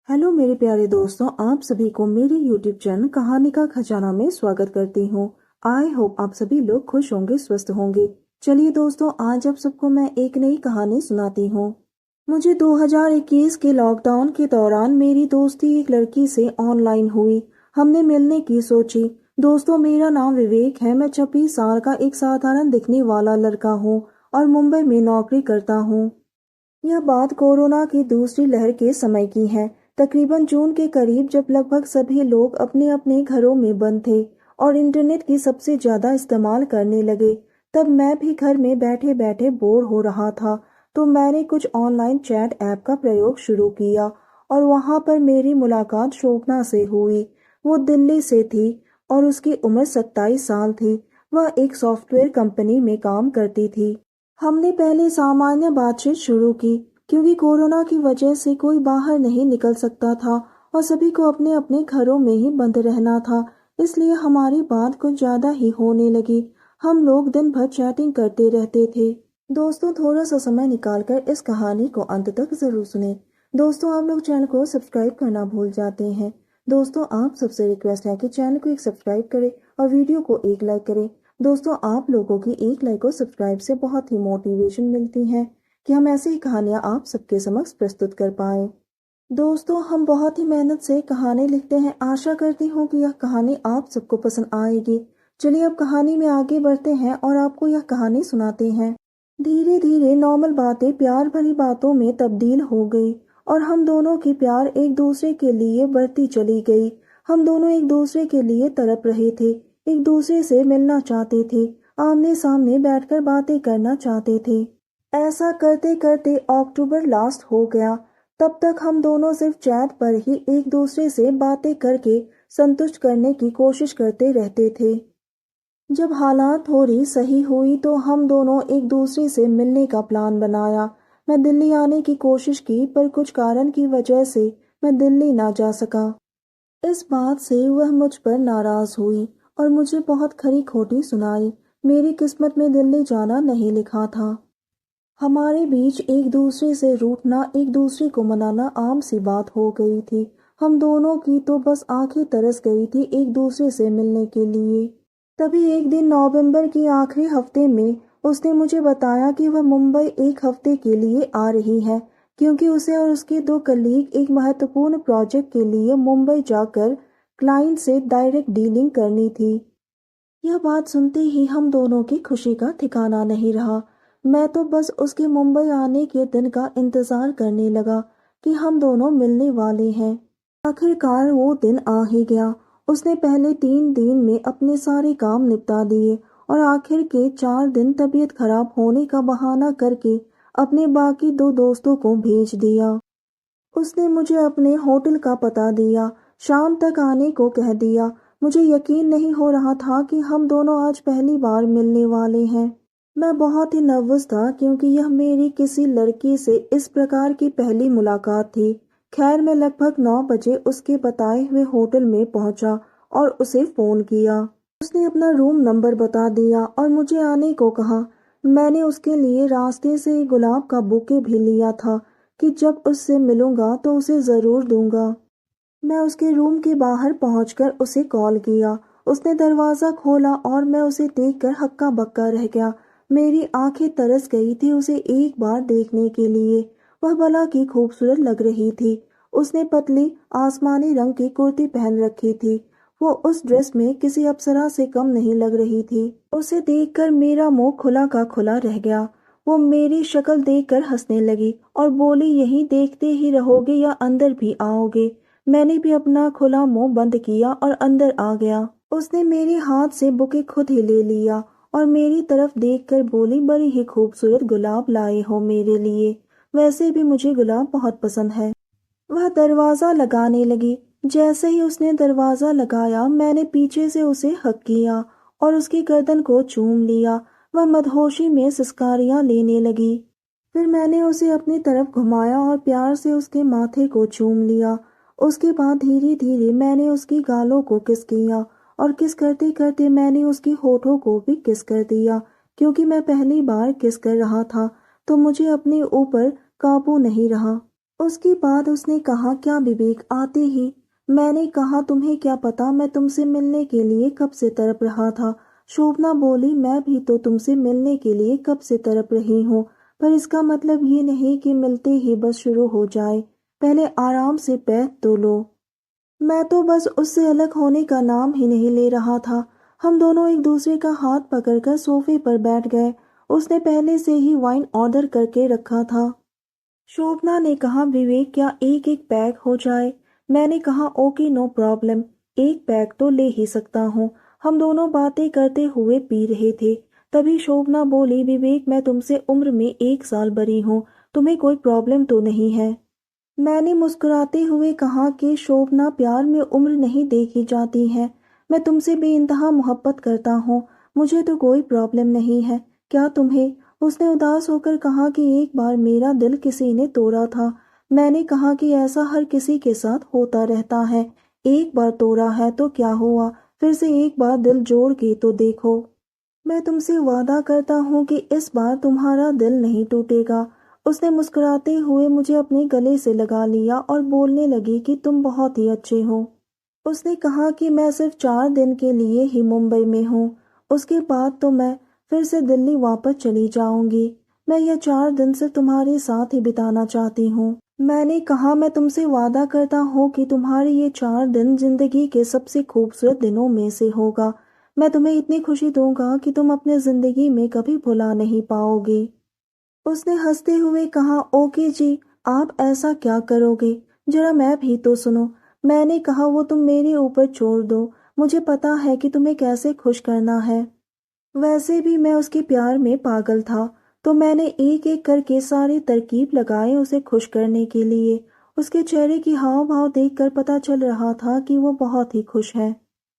Hello मेरे प्यारे दोस्तों, आप सभी को मेरे यूट्यूब चैनल कहानी का खजाना में स्वागत करती हूँ। आई होप आप सभी लोग खुश होंगे, स्वस्थ होंगे। चलिए दोस्तों, आज आप सबको मैं एक नई कहानी सुनाती हूँ। मुझे 2021 के लॉकडाउन के दौरान मेरी दोस्ती एक लड़की से ऑनलाइन हुई। हमने मिलने की सोची। दोस्तों, मेरा नाम विवेक है। मैं 26 साल का एक साधारण दिखने वाला लड़का हूँ और मुंबई में नौकरी करता हूँ। यह बात कोरोना की दूसरी लहर के समय की है। तकरीबन जून के करीब, जब लगभग सभी लोग अपने अपने घरों में बंद थे और इंटरनेट की सबसे ज्यादा इस्तेमाल करने लगे, तब मैं भी घर में बैठे बैठे बोर हो रहा था। तो मैंने कुछ ऑनलाइन चैट ऐप का प्रयोग शुरू किया और वहां पर मेरी मुलाकात शोभना से हुई। वो दिल्ली से थी और उसकी उम्र 27 साल थी। वह एक सॉफ्टवेयर कंपनी में काम करती थी। हमने पहले सामान्य बातचीत शुरू की, क्योंकि कोरोना की वजह से कोई बाहर नहीं निकल सकता था और सभी को अपने अपने घरों में ही बंद रहना था। इसलिए हमारी बात कुछ ज्यादा ही होने लगी। हम लोग दिन भर चैटिंग करते रहते थे। दोस्तों, थोड़ा सा समय निकालकर इस कहानी को अंत तक जरूर सुने। दोस्तों, आप लोग चैनल को सब्सक्राइब करना भूल जाते हैं। दोस्तों, आप सबसे रिक्वेस्ट है कि चैनल को एक सब्सक्राइब करें और वीडियो को एक लाइक करें। दोस्तों, आप लोगों की एक लाइक और सब्सक्राइब से बहुत ही मोटिवेशन मिलती है कि हम ऐसी ही कहानियां आप सबके समक्ष प्रस्तुत कर पाए। दोस्तों, हम बहुत ही मेहनत से कहानी लिखते हैं। आशा करती हूँ कि यह कहानी आप सबको पसंद आएगी। चलिए अब कहानी में आगे बढ़ते हैं और आपको यह कहानी सुनाते हैं। धीरे धीरे नॉर्मल बातें प्यार भरी बातों में तब्दील हो गई और हम दोनों की प्यार एक दूसरे के लिए बढ़ती चली गई। हम दोनों एक दूसरे के लिए तड़प रहे थे, एक दूसरे से मिलना चाहते थे, आमने सामने बैठकर बातें करना चाहते थे। ऐसा करते करते अक्टूबर लास्ट हो गया। तब तक हम दोनों सिर्फ चैट पर ही एक दूसरे से बातें करके संतुष्ट करने की कोशिश करते रहते थे। जब हालात थोड़ी सही हुई तो हम दोनों एक दूसरे से मिलने का प्लान बनाया। मैं दिल्ली आने की कोशिश की, पर कुछ कारण की वजह से मैं दिल्ली ना जा सका। इस बात से वह मुझ पर नाराज हुई और मुझे बहुत खरी खोटी सुनाई। मेरी किस्मत में दिल्ली जाना नहीं लिखा था। हमारे बीच एक दूसरे से रूठना, एक दूसरे को मनाना आम सी बात हो गई थी। हम दोनों की तो बस आंखें तरस गई थी एक दूसरे से मिलने के लिए। तभी एक दिन नवंबर के आखिरी हफ्ते में उसने मुझे बताया कि वह मुंबई एक हफ्ते के लिए आ रही है, क्योंकि उसे और उसके दो कलीग एक महत्वपूर्ण प्रोजेक्ट के लिए मुंबई जाकर क्लाइंट से डायरेक्ट डीलिंग करनी थी। यह बात सुनते ही हम दोनों की खुशी का ठिकाना नहीं रहा। मैं तो बस उसके मुंबई आने के दिन का इंतजार करने लगा कि हम दोनों मिलने वाले हैं। आखिरकार वो दिन आ ही गया। उसने पहले 3 दिन में अपने सारे काम निपटा दिए और आखिर के 4 दिन तबीयत खराब होने का बहाना करके अपने बाकी दो दोस्तों को भेज दिया। उसने मुझे अपने होटल का पता दिया, शाम तक आने को कह दिया। मुझे यकीन नहीं हो रहा था कि हम दोनों आज पहली बार मिलने वाले हैं। मैं बहुत ही नर्वस था, क्योंकि यह मेरी किसी लड़की से इस प्रकार की पहली मुलाकात थी। खैर, मैं लगभग 9 बजे उसके बताए हुए होटल में पहुंचा और उसे फोन किया। उसने अपना रूम नंबर बता दिया और मुझे आने को कहा। मैंने उसके लिए रास्ते से एक गुलाब का बुके भी लिया था कि जब उससे मिलूंगा तो उसे जरूर दूंगा। मैं उसके रूम के बाहर पहुंचकर उसे कॉल किया। उसने दरवाजा खोला और मैं उसे देखकर हक्का बक्का रह गया। मेरी आंखें तरस गई थी उसे एक बार देखने के लिए। वह भला की खूबसूरत लग रही थी। उसने पतली आसमानी रंग की कुर्ती पहन रखी थी। वो उस ड्रेस में किसी अप्सरा से कम नहीं लग रही थी। उसे देखकर मेरा मुंह खुला का खुला रह गया। वो मेरी शक्ल देखकर हंसने लगी और बोली, यही देखते ही रहोगे या अंदर भी आओगे? मैंने भी अपना खुला मुंह बंद किया और अंदर आ गया। उसने मेरे हाथ से बुके खुद ही ले लिया और मेरी तरफ देखकर बोली, बड़ी ही खूबसूरत गुलाब लाए हो मेरे लिए। वैसे भी मुझे गुलाब बहुत पसंद है। वह दरवाजा लगाने लगी। जैसे ही उसने दरवाजा लगाया, मैंने पीछे से उसे हक किया और उसकी गर्दन को चूम लिया। वह मदहोशी में सिसकारियां लेने लगी। फिर मैंने उसे अपनी तरफ घुमाया और प्यार से उसके माथे को चूम लिया। उसके बाद धीरे धीरे मैंने उसकी गालों को किस किया और किस करते करते मैंने उसके होठों को भी किस कर दिया। क्योंकि मैं पहली बार किस कर रहा था तो मुझे अपने ऊपर काबू नहीं रहा। उसके बाद उसने कहा, क्या विवेक आते ही? मैंने कहा, तुम्हें क्या पता, मैं तुमसे मिलने के लिए कब से तड़प रहा था। शोभना बोली, मैं भी तो तुमसे मिलने के लिए कब से तड़प रही हूँ, पर इसका मतलब ये नहीं कि मिलते ही बस शुरू हो जाए। पहले आराम से पैर तो लो। मैं तो बस उससे अलग होने का नाम ही नहीं ले रहा था। हम दोनों एक दूसरे का हाथ पकड़कर सोफे पर बैठ गए। उसने पहले से ही वाइन ऑर्डर करके रखा था। शोभना ने कहा, विवेक क्या एक एक पैक हो जाए? मैंने कहा, ओके नो प्रॉब्लम, एक पैक तो ले ही सकता हूँ। हम दोनों बातें करते हुए पी रहे थे। तभी शोभना बोली, विवेक मैं तुमसे उम्र में 1 साल बड़ी हूँ, तुम्हें कोई प्रॉब्लम तो नहीं है? मैंने मुस्कुराते हुए कहा कि शोभना, प्यार में उम्र नहीं देखी जाती है। मैं तुमसे बेइंतहा मोहब्बत करता हूँ, मुझे तो कोई प्रॉब्लम नहीं है। क्या तुम्हें? उसने उदास होकर कहा कि एक बार मेरा दिल किसी ने तोड़ा था। मैंने कहा कि ऐसा हर किसी के साथ होता रहता है। एक बार तोड़ा है तो क्या हुआ, फिर से एक बार दिल जोड़ के तो देखो। मैं तुमसे वादा करता हूँ कि इस बार तुम्हारा दिल नहीं टूटेगा। उसने मुस्कुराते हुए मुझे अपने गले से लगा लिया और बोलने लगी कि तुम बहुत ही अच्छे हो। उसने कहा कि मैं सिर्फ 4 दिन के लिए ही मुंबई में हूँ, उसके बाद तो मैं फिर से दिल्ली वापस चली जाऊंगी। मैं यह 4 दिन सिर्फ तुम्हारे साथ ही बिताना चाहती हूँ। मैंने कहा, मैं तुमसे वादा करता हूँ कि तुम्हारे ये 4 दिन जिंदगी के सबसे खूबसूरत दिनों में से होगा। मैं तुम्हें इतनी खुशी दूंगा कि तुम अपने जिंदगी में कभी भुला नहीं पाओगे। उसने हंसते हुए कहा, ओके जी, आप ऐसा क्या करोगे? जरा मैं भी तो सुनो। मैंने कहा, वो तुम मेरे ऊपर छोड़ दो, मुझे पता है कि तुम्हें कैसे खुश करना है। वैसे भी मैं उसके प्यार में पागल था, तो मैंने एक एक करके सारे तरकीब लगाए उसे खुश करने के लिए। उसके चेहरे की हाव भाव देखकर पता चल रहा था कि वो बहुत ही खुश है।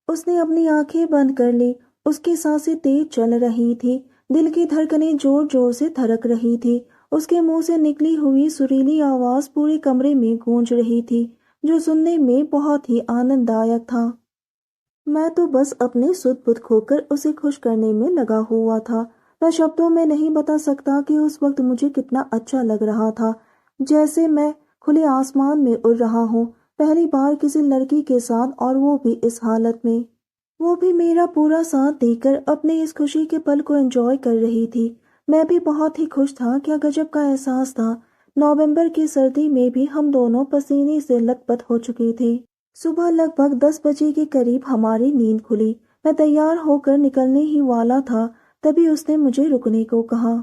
उसने अपनी आंखें बंद कर ली। उसकी सांसें तेज चल रही थी, दिल की धड़कनें जोर जोर से धड़क रही थी। उसके मुंह से निकली हुई सुरीली आवाज पूरे कमरे में गूंज रही थी, जो सुनने में बहुत ही आनंददायक था। मैं तो बस अपने सुध बुध खोकर उसे खुश करने में लगा हुआ था। मैं शब्दों में नहीं बता सकता कि उस वक्त मुझे कितना अच्छा लग रहा था, जैसे मैं खुले आसमान में उड़ रहा हूँ, पहली बार किसी लड़की के साथ, और वो भी इस हालत में। वो भी मेरा पूरा साथ देकर अपने इस खुशी के पल को एंजॉय कर रही थी। मैं भी बहुत ही खुश था। क्या गजब का एहसास था। नवंबर की सर्दी में भी हम दोनों पसीने से लथपथ हो चुके थे। सुबह लगभग 10 बजे के करीब हमारी नींद खुली। मैं तैयार होकर निकलने ही वाला था, तभी उसने मुझे रुकने को कहा।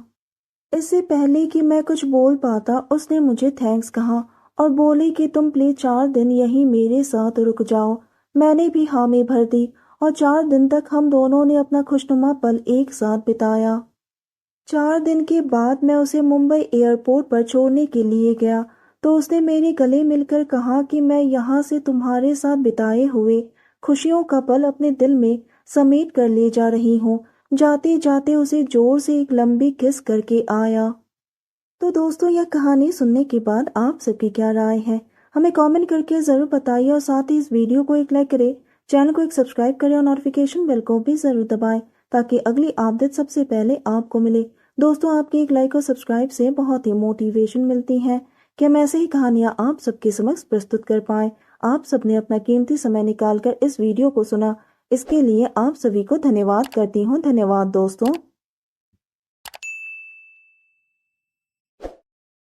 इससे पहले कि मैं कुछ बोल पाता, उसने मुझे थैंक्स कहा और बोली कि तुम प्लीज 4 दिन यहीं मेरे साथ रुक जाओ। मैंने भी हामी भर दी और 4 दिन तक हम दोनों ने अपना खुशनुमा पल एक साथ बिताया। 4 दिन के बाद मैं उसे मुंबई एयरपोर्ट पर छोड़ने के लिए गया, तो उसने मेरे गले मिलकर कहा कि मैं यहाँ से तुम्हारे साथ बिताए हुए खुशियों का पल अपने दिल में समेट कर ले जा रही हूँ। जाते जाते उसे जोर से एक लंबी किस करके आया। तो दोस्तों, यह कहानी सुनने के बाद आप सबकी क्या राय है, हमें कमेंट करके ज़रूर बताइए, और साथ ही इस वीडियो को एक लाइक करें, चैनल को एक सब्सक्राइब करें और नोटिफिकेशन बेल को भी ज़रूर दबाएं, ताकि अगली अपडेट सबसे पहले आपको मिले। दोस्तों, आपके एक लाइक और सब्सक्राइब से बहुत ही मोटिवेशन मिलती है कि हम ऐसे ही कहानियाँ आप सबके समक्ष प्रस्तुत कर पाएं। आप सबने अपना कीमती समय निकालकर इस वीडियो को सुना, इसके लिए आप सभी को धन्यवाद करती हूँ। धन्यवाद दोस्तों।